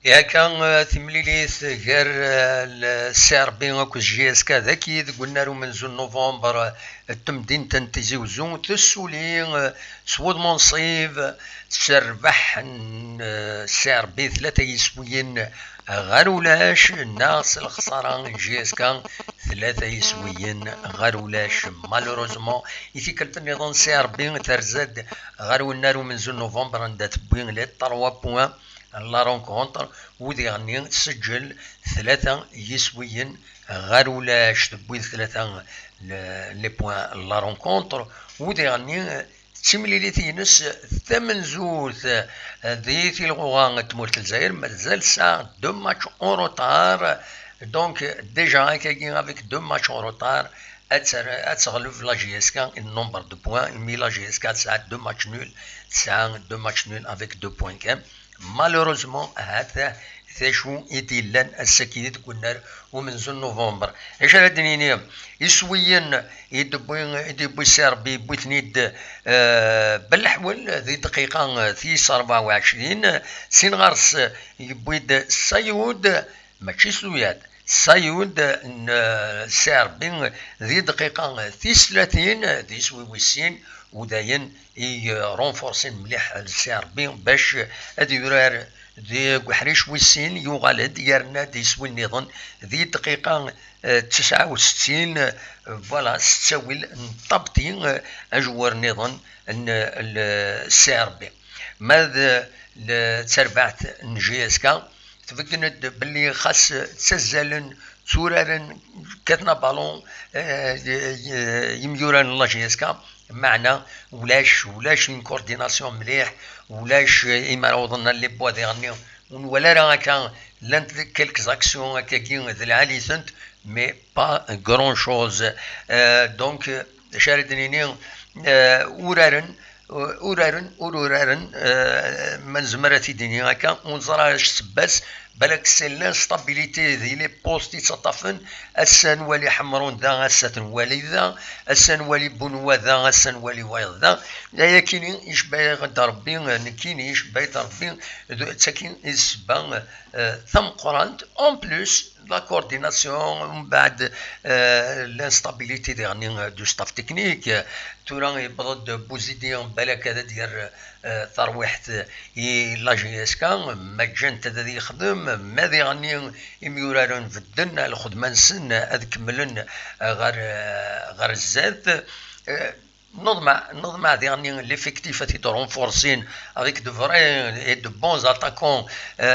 يا كان تمليليت غير السي ربي اكو جي اس كا ذاكيد قلنا له من زون نوفمبر التمدين تنتيزي وزون تسولي سود منصيف تربح السي ربي ثلاثة يسويين غير ولاش الناس الخسارة جي اس كا ثلاثة يسويين غير ولاش مالوروزمون يفيك النظام سي ربي ترزاد غير ونارو من زون نوفمبر عندها تبوين لي 3 بوان لا رونكونتر ودي غني تسجل ثلاثة يسويين غير ولاش تبوي ثلاثة لي بوان لا رونكونتر ودي غني تمليلي تينس ثمن زوث ديتي الغوغان تمورت الجزائر مازال ساعة دو ماتش اون روتار دونك ديجا كاين افيك دو ماتش اون روتار اتغلب لا جي اس كا النومبر دو بوان مي لا جي اس كا ساعة دو ماتش نول ساعة دو ماتش نول افيك دو بوان كام مالوروزمون هذا ثاشو يديلان السكينة كنا ومن زون نوفمبر ايش هذا دنيني يسويين يدبوي سيربي بوثنيد بالحول ذي دقيقة ثيس 24 سين غارس يبويد سايود ماشي سوياد سايود سيربي ذي دقيقة ثيس 30 ذي سوي ويسين وداين يرونفورسي مليح السيربي باش هادي يرار ذي قحريش ويسين يغالد يرنا دي سوي النظام ذي دقيقة 69 فوالا تساوي طابتين أجوار نظام السيربي ماذا تربعت نجي اسكا تفكرت باللي خاص تسزلن سورارن كاتنا بالون يميوران الله جي اسكا معنا ولاش اون كورديناسيون مليح ولاش إما وضنا اللي بوا ديغني ولا راه كان لانت كيلك زاكسيون هكاكي ذي العالي سنت مي با غران شوز دونك شاردنيني ورارن من زمرتي دنيا هكا ونزرا اش سباس بالك سي ستابيليتي ذي لي بوستي تطفن السن ولي حمرون ذا السن ولي ذا السن ولي بنوا ذا السن ولي ويض ذا لا كاين يشبه غد ربي كاين يشبه ربي تاكين يسبان ثم قرانت اون بلوس لا كورديناسيون من بعد لانستابيليتي ديغني دو ستاف تكنيك تورا يبرد بوزيديون بالك هذا ديال ترويحت لا جي اس كا مجان هذا يخدم ماذا غني يميورارون في الدن الخدمه نسن هذ كملن غير الزاد نضمع ديغني ليفيكتيف تي رونفورسين افيك دو فري اي دو بونز اتاكون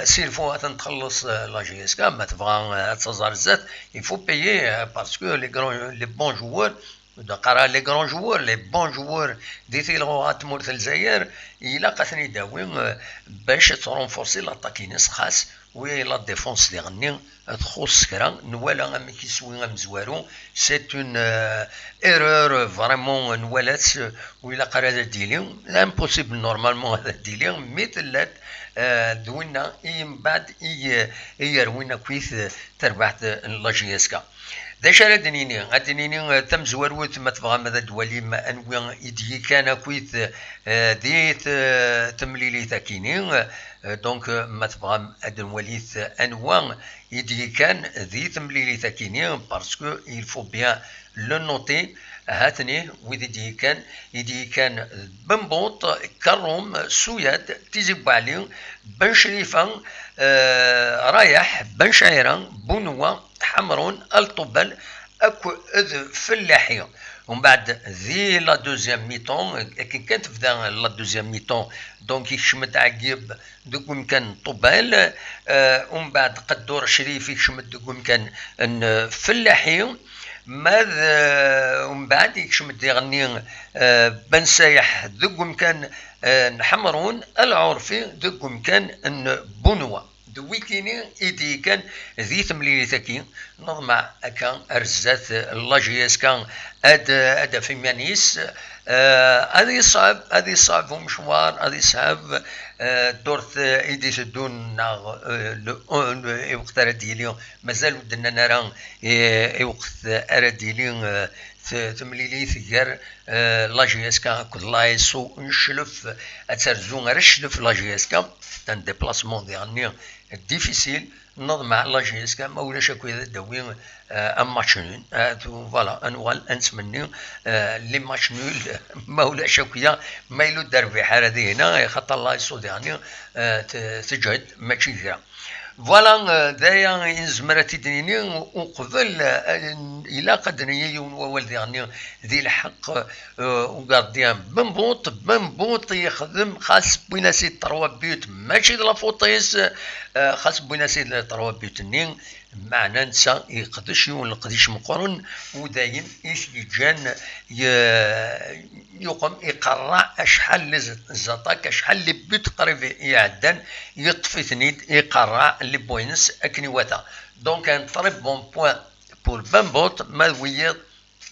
سيل فو تخلص لا جي اس كا ما تبغى تزار الزاد يفو بايي باسكو لي بون جوور دقرا لي غران جوور لي بون جوور ديتي الغوات مورث الجزائر الا قاثني داوي باش ترونفورسي لاطاكينيس خاص وي لا ديفونس دي غني تخص كرا نوالا مي كيسوي مزوارو سي اون ايرور فريمون نوالات ويلا قرا ديلي امبوسيبل نورمالمون هذا ديلي مثلات دوينا من بعد يروينا كويس تربحت لا جي اس كا داش على دنيني تم زواروت ما تبغى ماذا دولي ما انوي يدي كان كويت ديت تمليلي تاكيني دونك ما تبغى ادن وليت انوا يدي كان ذي تمليلي تاكيني باسكو il faut bien le noter هاتني يدي كان بنبوط كروم سوياد تيزي بعلي بن شريفه رايح بن شعيره بنوا حمرون الطبل اكو فلاحي ومن بعد ذي لا دوزيام ميطون كي كانت تبدا لا دوزيام ميطون دونك يشمت عقيب دوك كان طبال ومن بعد قدور شريف يشمت دوك كان فلاحي ماذا ومن بعد يشمت يغني بن سايح دوك كان نحمرون العرفي دوك كان بنوا دويكيني إيدي كان ذي تمليلي تاكين نضمع أكان أرزات الله جي اس كان هذا في مانيس. هذه صعب مشوار، هذه صعب. دورت ايدي تدون وقت راديليون مازال ودنا نرى وقت راديليون تمليلي ثقر لا جي اس كا كل لا يسو نشلف اترزون غير الشلف لا جي اس كا تان ديبلاسمون ديالني ديفيسيل نوض مع لا جي اس كا ما ولاش هكا داوي ان ماتش نول. فوالا انوال نتمنى لي ماتش نول ما ولاش هكا ما يلو دار في حال هذه هنا خاطر الله يسو ديالني تجهد ماشي كرا. فوالا دايا زمرتي دنيني وقبل الى قدني والدي يعني ذي الحق وغارديان بنبوط يخدم خاص بوينا سيد تروا بيوت ماشي لا فوطيس خاص بوينا سيد تروا بيوت نين معنى نسا يقدش يقدش مقرن ودايم يجان يقوم يقرع اشحال الزطاك اشحال اللي بيت قريب يعدن يطفي ثنيد يقرع اللي بوينس اكني وتا دونك ان تري بون بوين بور بامبوت ما ويض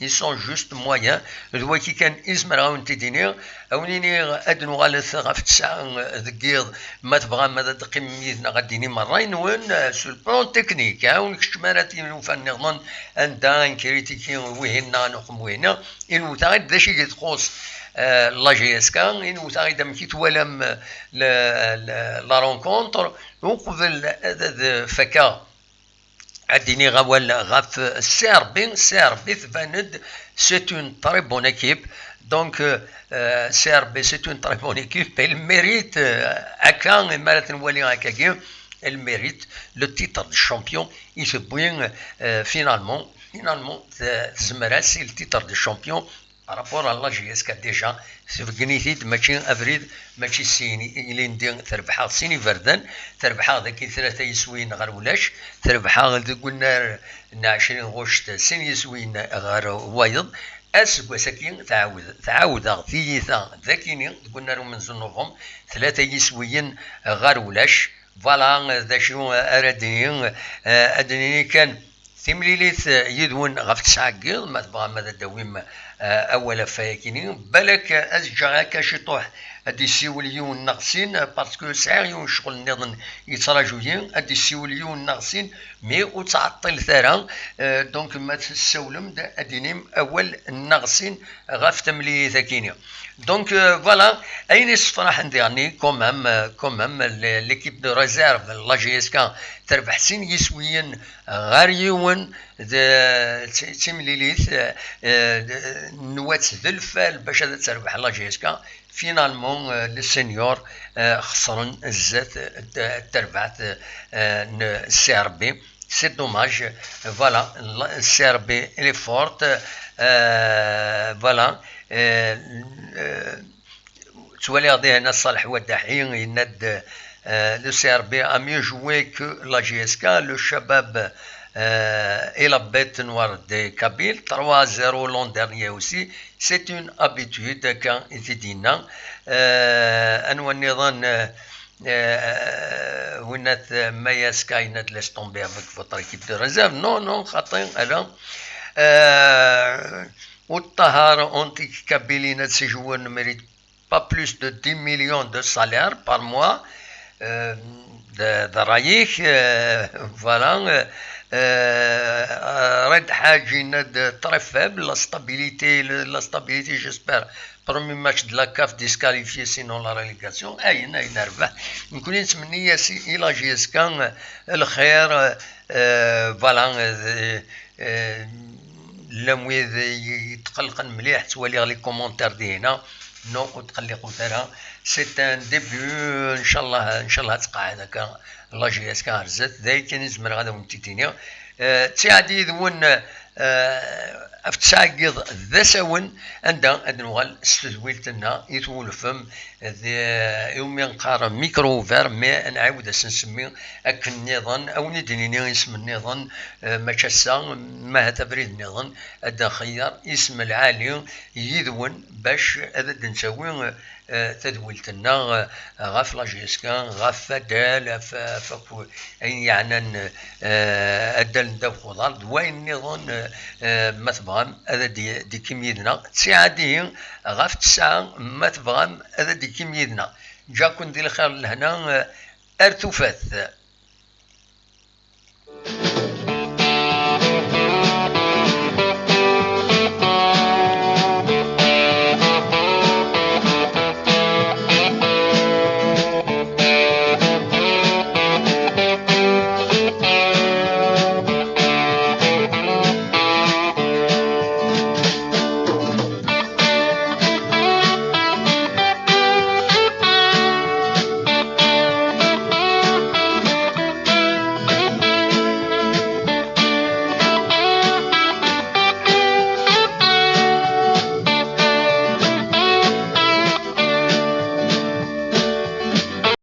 ils sont juste moyens دوا كي كان إزمر غاون تيديني أونيني أدنو غالث غاف تسعة ذكيض ما تبغى ما تقيم ميزنا غاديني مرين وين سو البلون تكنيك هاون كشماراتي من فن نظن أن دان كريتيكي وهنا نقم وهنا إن وتاعد ذا شي تخص لا جي اس كان إن وتاعد مكي توالم لا رونكونتر وقبل فكا أديني غوال غاف سيربي ثباند سيت اون تري بون ايكيب دونك سيربي سيت اون تري بون ايكيب الميريت هكا مالت نولي هكاكي الميريت لو تيتر دو شامبيون يثبوين فينالمون تزمرا سي التيتر دو شامبيون بارابور على لا جي اس كا ديجا سفقنيتيد ماشي افريد ماشي سيني الين دي تربحها سيني فردان تربحها ذاك ثلاثه يسوين غير ولاش تربحها قلنا 20 غشت سين يسوين غير وايض وساكين تعاود ثيثا ذاكيني قلنا لهم من نوفمبر ثلاثه يسوين غير ولاش فوالا ذا شنو ارادين ادني كان ثمليليت يدون غف تسعقيض ما تبغى ماذا دويم اولا فايكيني بالك ازجا هكا شي طوح ادي سيوليون ناقصين باسكو ساعيون شغل نظن يتراجوين ادي سيوليون ناقصين مي وتعطل ثرا دونك ما تسولم ادينيم اول ناقصين غف تملي ذاكيني دونك فوالا اين الصراحه نديرني كومام ليكيب دو ريزيرف لا جي اس كا تربح سين يسويين غير يون تمليليث نوات ذلفال باش تربح لا جي اس كا فينالمون السينيور خسرن الزات تربعت السي ار بي سي دوماج فوالا السي ار بي الي فورت فوالا تولي غادي هنا صالح وداحين يند لو سي ار بي ا ميو جوي كو لا جي اس كا لو شباب et la bête noire de Kabyle 3-0 l'an dernier aussi c'est une habitude quand Zidina أنو النظام ونات مياس كاينات لاش طومبي افيك فوتر ايكيب دو ريزيرف نو خاطين الا والطهارة اونتي كابيلينا سي جوور ne mérite pas plus de 10 millions de salaire par mois ضرايح فوالا رد حاجة très faible la stabilité j'espère premier match de la CAF disqualifié sinon la relégation أين ربح نكون نتمنى إلى جي اس كان الخير فوالا لمويذ يتقلق مليح تولي لي كومونتير دي هنا نو تقلقوا ثرا سي ان ديبيو ان شاء الله تقع هذاك لا جي اس كان رزت ذاك كان يزمر غادا ونتيتينيا تساعدي ذون افتساقيض ذا سون عندها ادنوغال استدويلتنا يتولفم يوم ينقار ميكرو فير مي نعاود نسمي اك النظام او ندني اسم النظام ما تشسا ما تبريد النظام ادا خيار اسم العالي يذون باش هذا نسوي تدويلتنا غاف لا جي اس كان غاف فدال فكو يعني ادال نداو خضار دواين النظام مثلا تبغام هذا ديكم يدنا تسعادين غاف تسعة ما تبغام هذا ديكم يدنا جاكم دي الخير لهنا ارتفات.